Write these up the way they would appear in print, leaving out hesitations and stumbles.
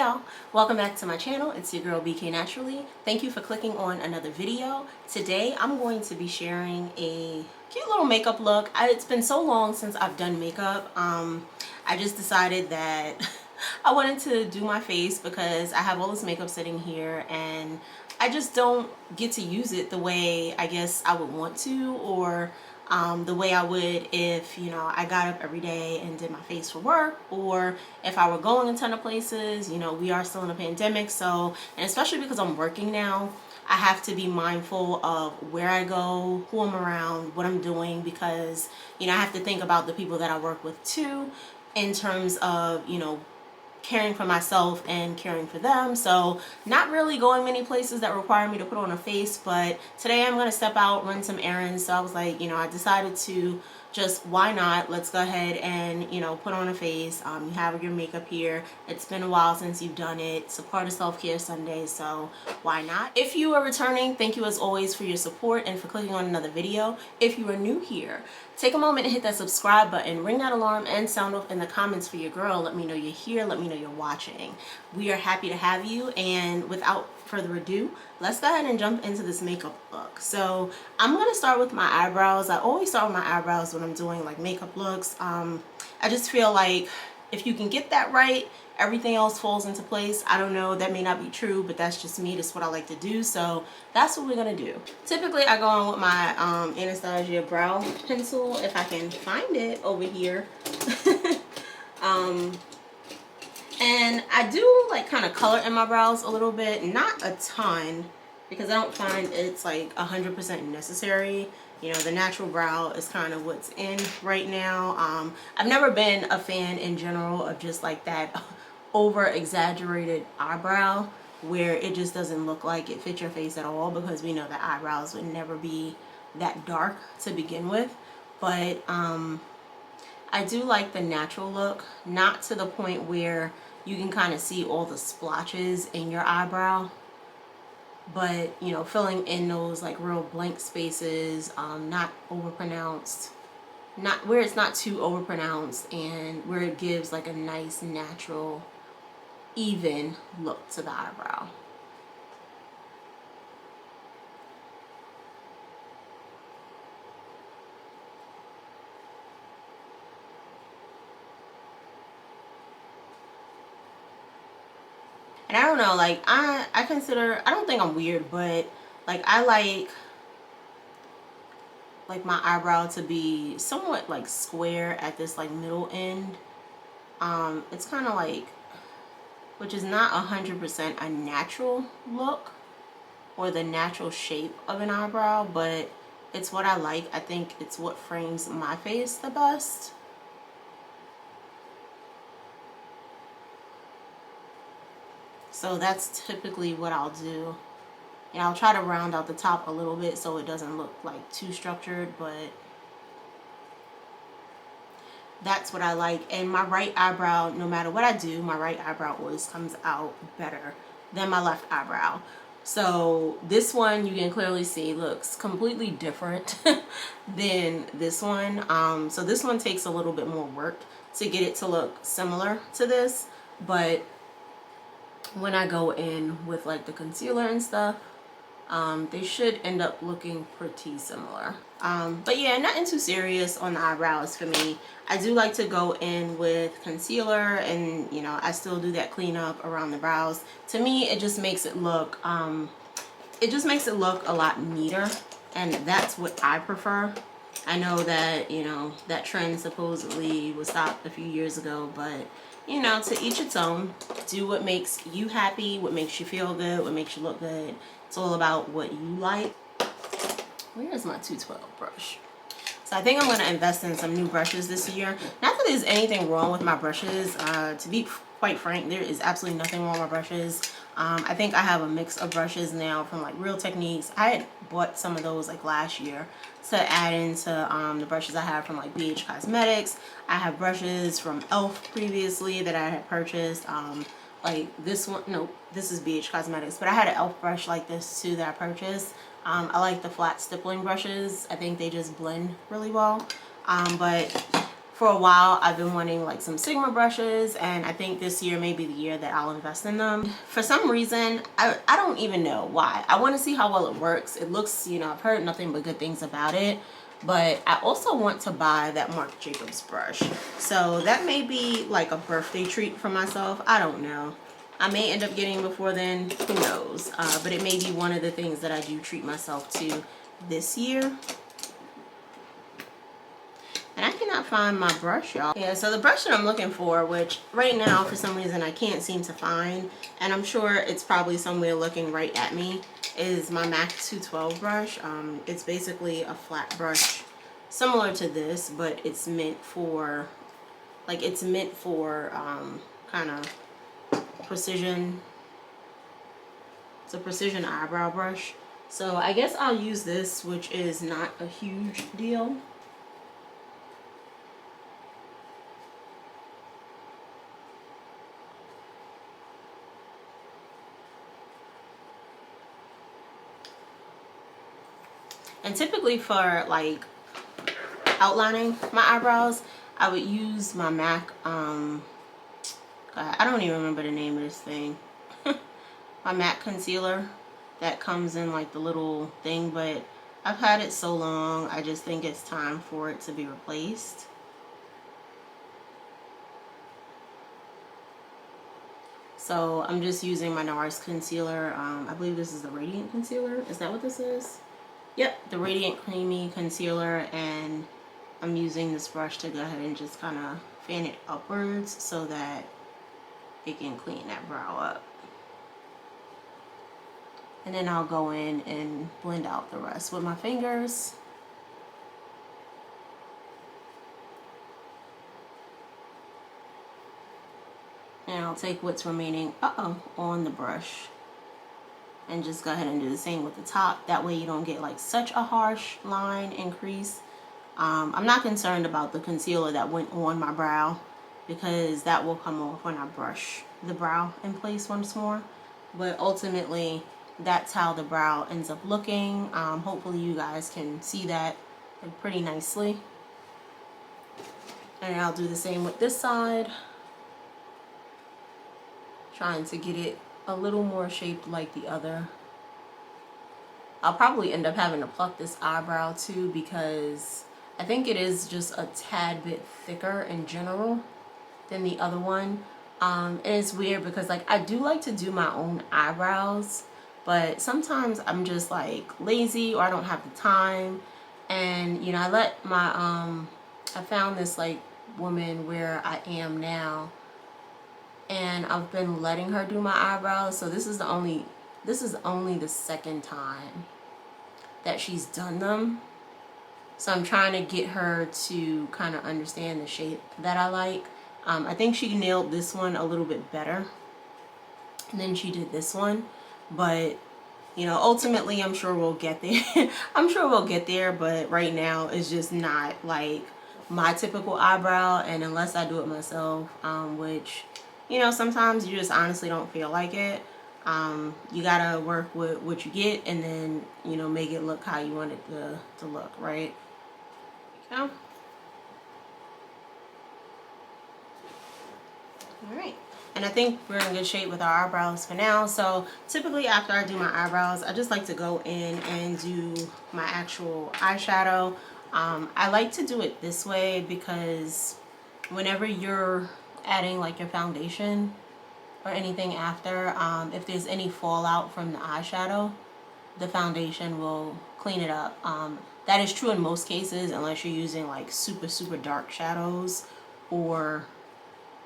y'all, welcome back to my channel. It's your girl BK Naturally. Thank you for clicking on another video. Today I'm going to be sharing a cute little makeup look. It's been so long since I've done makeup. I just decided that I wanted to do my face because I have all this makeup sitting here and I just don't get to use it the way I guess I would want to, or the way I would if, you know, I got up every day and did my face for work, or if I were going a ton of places. You know, we are still in a pandemic, so, and especially because I'm working now, I have to be mindful of where I go, who I'm around, what I'm doing, because, you know, I have to think about the people that I work with too, in terms of, you know, caring for myself and caring for them. So not really going many places that require me to put on a face, but today I'm going to step out, run some errands. So I was like, you know, I decided to just, why not, let's go ahead and, you know, put on a face. You have your makeup here. It's been a while since you've done it. It's a part of Self-Care Sunday, so why not? If you are returning, thank you as always for your support and for clicking on another video. If you are new here, take a moment and hit that subscribe button, ring that alarm, and sound off in the comments for your girl. Let me know you're here. Let me know you're watching. We are happy to have you, and without further ado, let's go ahead and jump into this makeup look. So I'm going to start with my eyebrows. I always start with my eyebrows when I'm doing like makeup looks. I just feel like if you can get that right, everything else falls into place. I don't know, that may not be true, but that's just me. That's what I like to do. So that's what we're gonna do. Typically I go on with my Anastasia brow pencil, if I can find it over here. And I do like kind of color in my brows a little bit, not a ton, because I don't find it's like 100% necessary. You know, the natural brow is kind of what's in right now. I've never been a fan in general of just like that over exaggerated eyebrow where it just doesn't look like it fits your face at all, because we know that eyebrows would never be that dark to begin with. But I do like the natural look, not to the point where you can kind of see all the splotches in your eyebrow, but, you know, filling in those like real blank spaces, not overpronounced, not where it's not too overpronounced, and where it gives like a nice natural even look to the eyebrow. And I don't know, like I consider, I don't think I'm weird, but like I like my eyebrow to be somewhat like square at this like middle end. It's kind of like, which is not 100% a natural look or the natural shape of an eyebrow, but it's what I like. I think it's what frames my face the best. So that's typically what I'll do. And I'll try to round out the top a little bit so it doesn't look like too structured, but that's what I like. And my right eyebrow, no matter what I do, my right eyebrow always comes out better than my left eyebrow. So this one, you can clearly see, looks completely different than this one. So this one takes a little bit more work to get it to look similar to this, but when I go in with like the concealer and stuff, they should end up looking pretty similar. But yeah, nothing too serious on the eyebrows for me. I do like to go in with concealer, and you know, I still do that cleanup around the brows. To me, it just makes it look a lot neater, and that's what I prefer. I know that, you know, that trend supposedly was stopped a few years ago, but you know, to each its own. Do what makes you happy, what makes you feel good, what makes you look good. It's all about what you like. Where's my 212 brush? So I think I'm going to invest in some new brushes this year. Not that there's anything wrong with my brushes. To be quite frank, there is absolutely nothing wrong with my brushes. I think I have a mix of brushes now from like Real Techniques. I had bought some of those like last year to add into the brushes I have from like BH Cosmetics. I have brushes from e.l.f. previously that I had purchased. Like this one, no, this is BH Cosmetics, but I had an e.l.f. brush like this too that I purchased. I like the flat stippling brushes. I think they just blend really well. But for a while I've been wanting like some Sigma brushes, and I think this year may be the year that I'll invest in them. For some reason, I don't even know why. I want to see how well it works. It looks, you know, I've heard nothing but good things about it. But I also want to buy that Marc Jacobs brush. So that may be like a birthday treat for myself. I don't know. I may end up getting before then. Who knows? But it may be one of the things that I do treat myself to this year. And I cannot find my brush, y'all. Yeah, so the brush that I'm looking for, which right now for some reason I can't seem to find, and I'm sure it's probably somewhere looking right at me, is my MAC 212 brush. It's basically a flat brush similar to this, but it's meant for, like, it's meant for kind of precision. It's a precision eyebrow brush. So I guess I'll use this, which is not a huge deal. And typically for like outlining my eyebrows, I would use my MAC, I don't even remember the name of this thing. My MAC concealer that comes in like the little thing, but I've had it so long, I just think it's time for it to be replaced. So I'm just using my NARS concealer. I believe this is the Radiant Concealer. Is that what this is? Yep, the Radiant Creamy Concealer, and I'm using this brush to go ahead and just kind of fan it upwards so that it can clean that brow up. And then I'll go in and blend out the rest with my fingers. And I'll take what's remaining on the brush and just go ahead and do the same with the top. That way you don't get like such a harsh line and crease. I'm not concerned about the concealer that went on my brow because that will come off when I brush the brow in place once more. But ultimately, that's how the brow ends up looking. Hopefully you guys can see that pretty nicely. And I'll do the same with this side. Trying to get it a little more shaped like the other. I'll probably end up having to pluck this eyebrow too because I think it is just a tad bit thicker in general than the other one. And it's weird because like I do like to do my own eyebrows, but sometimes I'm just like lazy or I don't have the time. And you know, I let my I found this like woman where I am now, and I've been letting her do my eyebrows. So this is only the second time that she's done them. So I'm trying to get her to kind of understand the shape that I like. I think she nailed this one a little bit better than she did this one. But, you know, ultimately I'm sure we'll get there. I'm sure we'll get there, but right now it's just not like my typical eyebrow. And unless I do it myself, which, you know, sometimes you just honestly don't feel like it. You gotta work with what you get and then, you know, make it look how you want it to look, right? Okay. Alright. And I think we're in good shape with our eyebrows for now. So typically after I do my eyebrows, I just like to go in and do my actual eyeshadow. I like to do it this way because whenever you're adding like your foundation or anything after, if there's any fallout from the eyeshadow, the foundation will clean it up. That is true in most cases unless you're using like super dark shadows or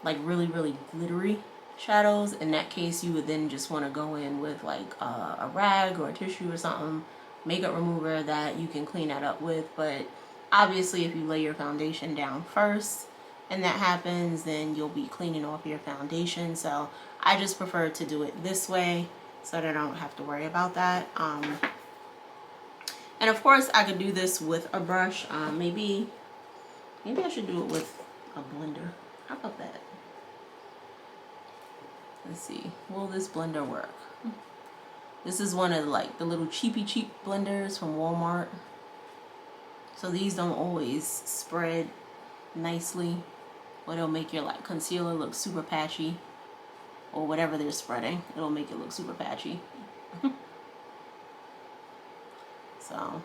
like really glittery shadows. In that case, you would then just want to go in with like a rag or a tissue or something, makeup remover that you can clean that up with. But obviously if you lay your foundation down first and that happens, then you'll be cleaning off your foundation. So I just prefer to do it this way so that I don't have to worry about that. And of course I could do this with a brush. Maybe I should do it with a blender. How about that? Let's see, will this blender work? This is one of like the little cheap blenders from Walmart. So these don't always spread nicely, or it'll make your like concealer look super patchy, or whatever they're spreading, it'll make it look super patchy. So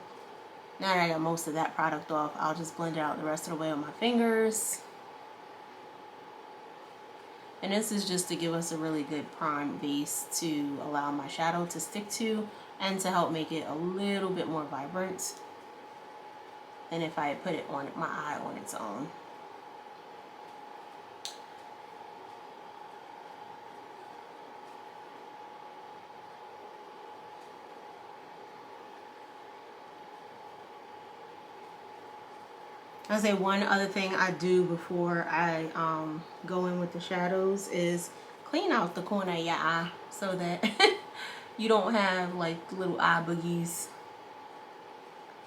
now that I got most of that product off, I'll just blend it out the rest of the way with my fingers. And this is just to give us a really good prime base to allow my shadow to stick to and to help make it a little bit more vibrant than if I had put it on my eye on its own. I'll say one other thing I do before I go in with the shadows is clean out the corner of your eye so that you don't have like little eye boogies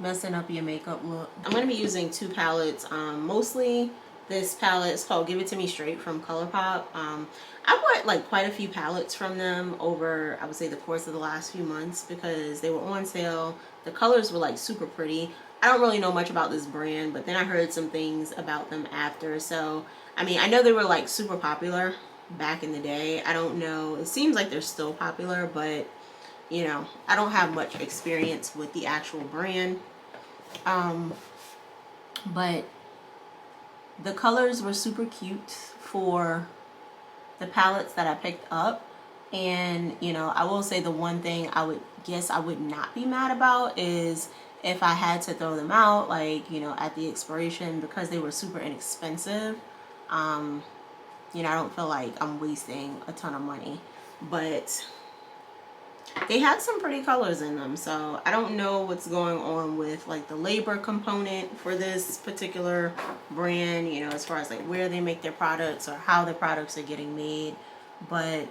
messing up your makeup look. I'm going to be using two palettes. Mostly this palette is called Give It To Me Straight from Colourpop. I bought like quite a few palettes from them over, I would say, the course of the last few months because they were on sale. The colors were like super pretty. I don't really know much about this brand, but then I heard some things about them after. So, I mean, I know they were like super popular back in the day. I don't know. It seems like they're still popular, but you know, I don't have much experience with the actual brand. But the colors were super cute for the palettes that I picked up. And, you know, I will say the one thing I would not be mad about is if I had to throw them out, like, you know, at the expiration, because they were super inexpensive. You know, I don't feel like I'm wasting a ton of money, but they had some pretty colors in them. So I don't know what's going on with like the labor component for this particular brand, you know, as far as like where they make their products or how the products are getting made. But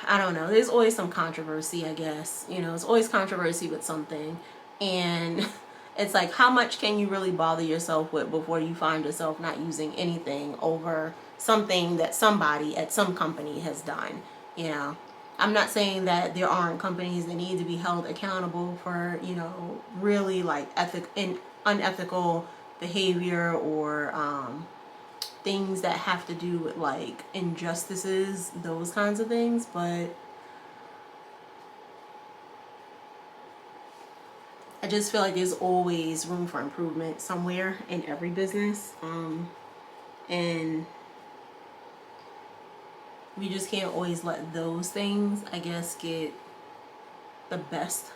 I don't know. There's always some controversy, I guess. You know, it's always controversy with something. And it's like, how much can you really bother yourself with before you find yourself not using anything over something that somebody at some company has done, you know? I'm not saying that there aren't companies that need to be held accountable for, you know, really like unethical behavior or things that have to do with like injustices, those kinds of things, but I just feel like there's always room for improvement somewhere in every business, and we just can't always let those things, I guess, get the best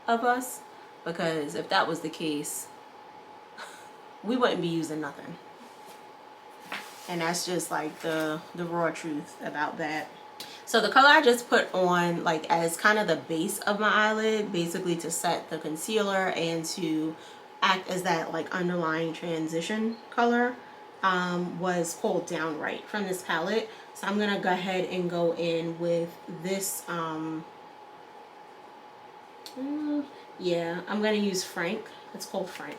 of us, because if that was the case, we wouldn't be using nothing. And that's just like the raw truth about that. So the color I just put on like as kind of the base of my eyelid, basically to set the concealer and to act as that like underlying transition color, was called Downright from this palette. So I'm gonna go ahead and go in with this, yeah, I'm gonna use Frank. It's called Frank.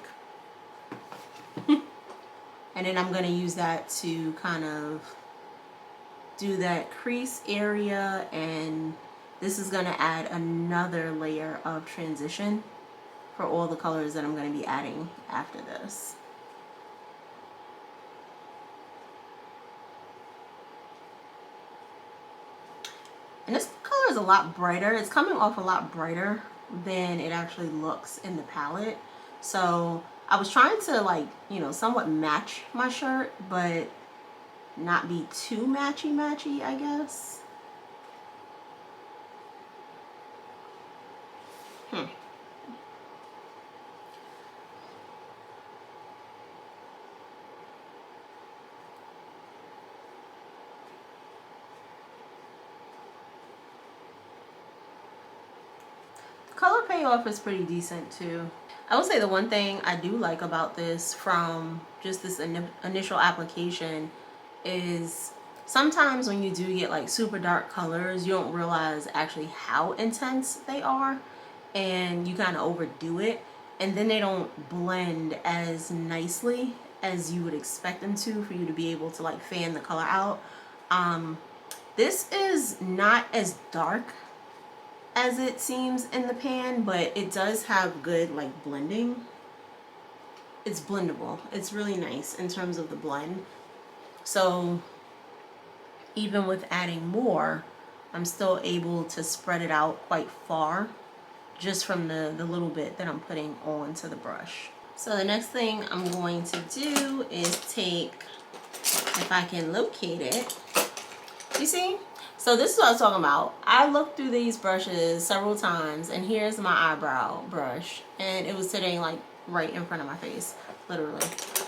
And then I'm going to use that to kind of do that crease area, and this is going to add another layer of transition for all the colors that I'm going to be adding after this. And this color is a lot brighter. It's coming off a lot brighter than it actually looks in the palette. So I was trying to like, you know, somewhat match my shirt, but not be too matchy, I guess. The color payoff is pretty decent too. I will say the one thing I do like about this from just this initial application is sometimes when you do get like super dark colors, you don't realize actually how intense they are, and you kind of overdo it, and then they don't blend as nicely as you would expect them to for you to be able to like fan the color out. This is not as dark as it seems in the pan, but it does have good like blending. it's blendable. It's really nice in terms of the blend. So even with adding more, I'm still able to spread it out quite far just from the little bit that I'm putting onto the brush. So the next thing I'm going to do is take, if I can locate it, you see? So this is what I was talking about. I looked through these brushes several times, and here's my eyebrow brush, and it was sitting like right in front of my face, literally.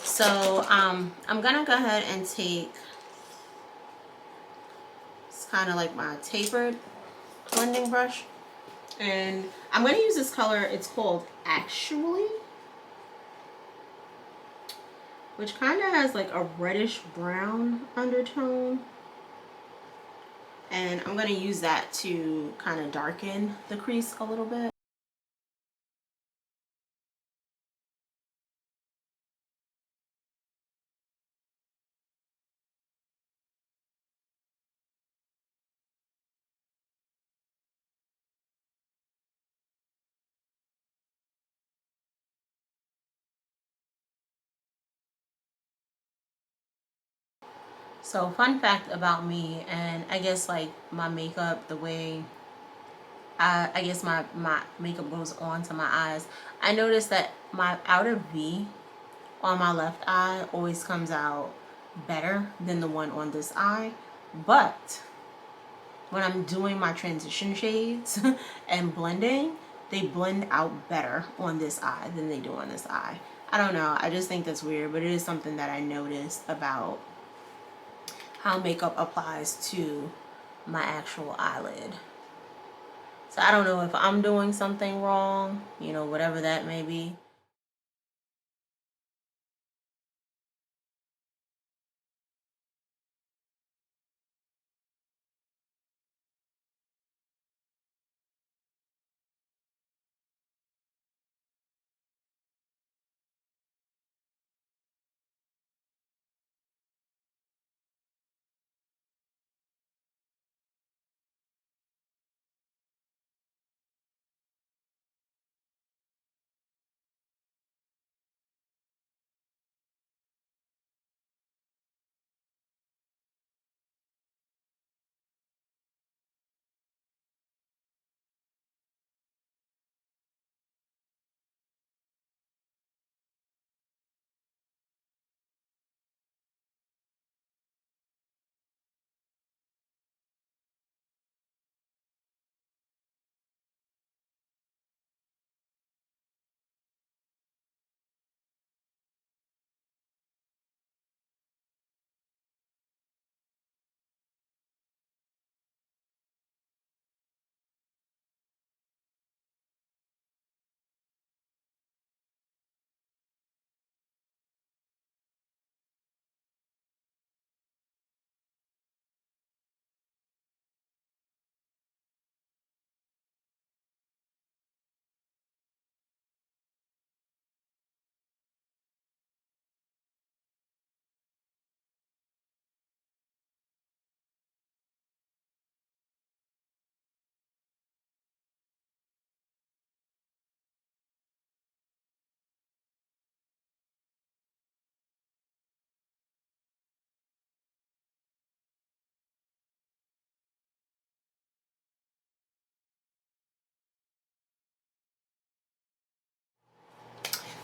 So I'm gonna go ahead and take, it's kind of like my tapered blending brush, and I'm gonna use this color. It's called Actually, which kind of has like a reddish brown undertone. And I'm going to use that to kind of darken the crease a little bit. So fun fact about me, and I guess like my makeup, the way I guess my makeup goes on to my eyes, I noticed that my outer V on my left eye always comes out better than the one on this eye. But when I'm doing my transition shades and blending, they blend out better on this eye than they do on this eye. I don't know, I just think that's weird, but it is something that I noticed about how makeup applies to my actual eyelid. So I don't know if I'm doing something wrong, you know, whatever that may be.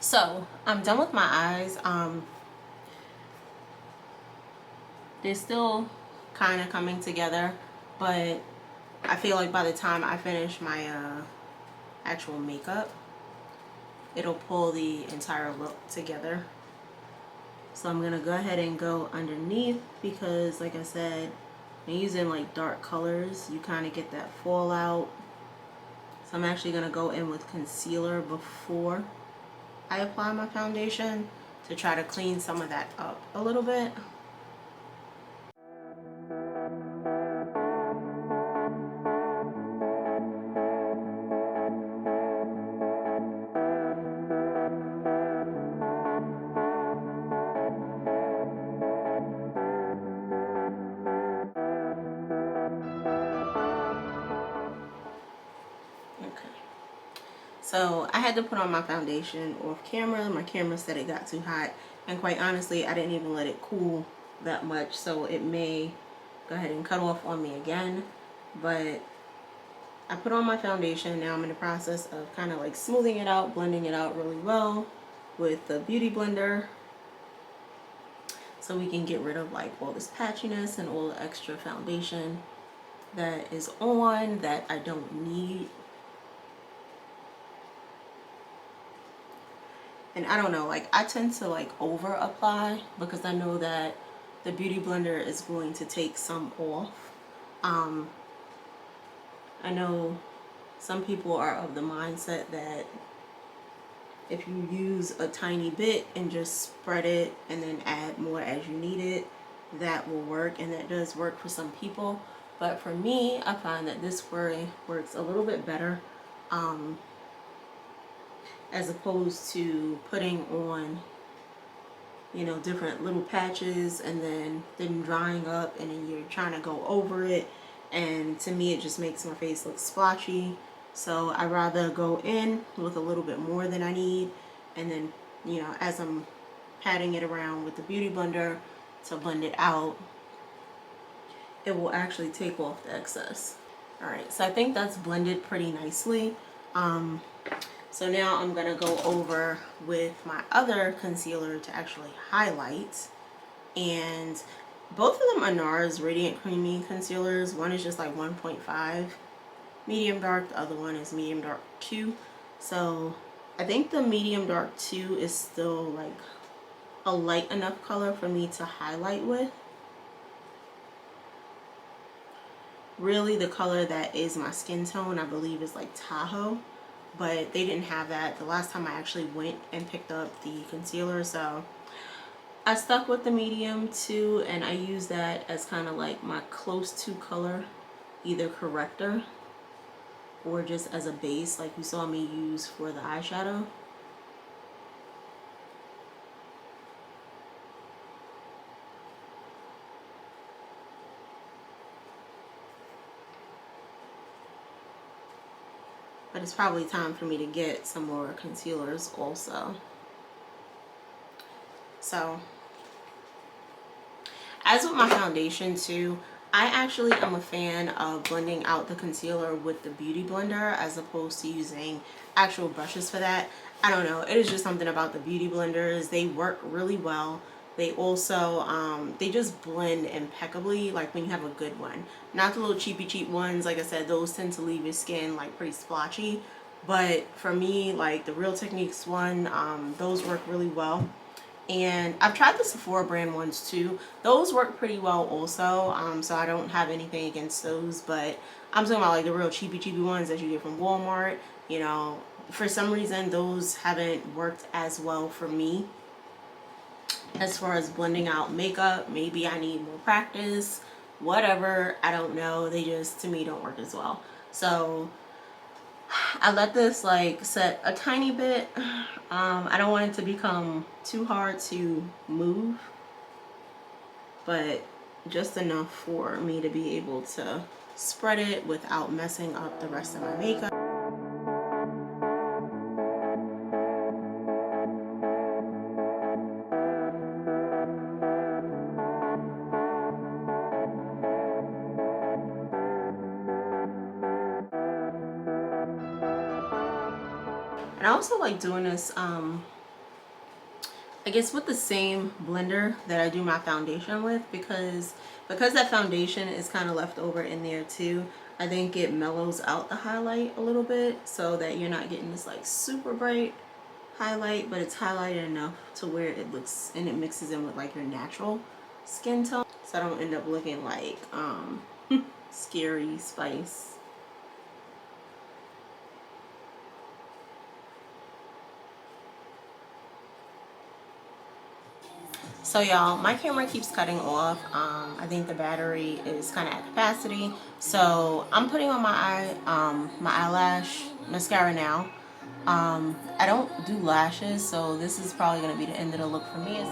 So I'm done with my eyes. They're still kind of coming together, but I feel like by the time I finish my actual makeup, it'll pull the entire look together. So I'm gonna go ahead and go underneath because, like I said, when using like dark colors, you kind of get that fallout. So I'm actually gonna go in with concealer before I apply my foundation to try to clean some of that up a little bit. Okay. So I had to put on my foundation off camera. My camera said it got too hot, and quite honestly, I didn't even let it cool that much, so it may go ahead and cut off on me again. But I put on my foundation. Now I'm in the process of kind of like smoothing it out, blending it out really well with the beauty blender, so we can get rid of like all this patchiness and all the extra foundation that is on that I don't need. And I don't know, like I tend to like over apply because I know that the beauty blender is going to take some off. I know some people are of the mindset that if you use a tiny bit and just spread it and then add more as you need it, that will work, and that does work for some people. But for me, I find that this way works a little bit better, as opposed to putting on, you know, different little patches and then drying up and then you're trying to go over it, and to me it just makes my face look splotchy. So I rather go in with a little bit more than I need, and then, you know, as I'm patting it around with the beauty blender to blend it out, it will actually take off the excess. Alright, so I think that's blended pretty nicely. So now I'm going to go over with my other concealer to actually highlight. And both of them are NARS Radiant Creamy concealers. One is just like 1.5 medium dark, the other one is medium dark 2. So I think the medium dark 2 is still like a light enough color for me to highlight with. Really the color that is my skin tone, I believe, is like Tahoe, but they didn't have that the last time I actually went and picked up the concealer, so I stuck with the medium 2 and I use that as kind of like my close to color, either corrector or just as a base like you saw me use for the eyeshadow. But it's probably time for me to get some more concealers also. So, as with my foundation too, I actually am a fan of blending out the concealer with the beauty blender as opposed to using actual brushes for that. I don't know, it is just something about the beauty blenders. They work really well. They also, they just blend impeccably, like when you have a good one. Not the little cheap ones, like I said, those tend to leave your skin like pretty splotchy. But for me, like the Real Techniques one, those work really well. And I've tried the Sephora brand ones too. Those work pretty well also, so I don't have anything against those. But I'm talking about like the real cheapy ones that you get from Walmart. You know, for some reason those haven't worked as well for me. As far as blending out makeup, maybe I need more practice, whatever, I don't know. They just, to me, don't work as well. So I let this like set a tiny bit. I don't want it to become too hard to move, but just enough for me to be able to spread it without messing up the rest of my makeup. And I also like doing this, I guess with the same blender that I do my foundation with, because that foundation is kind of left over in there too. I think it mellows out the highlight a little bit so that you're not getting this like super bright highlight, but it's highlighted enough to where it looks, and it mixes in with like your natural skin tone, so I don't end up looking like Scary Spice. So y'all, my camera keeps cutting off. I think the battery is kind of at capacity. So I'm putting on my eyelash mascara now. I don't do lashes, so this is probably going to be the end of the look for me.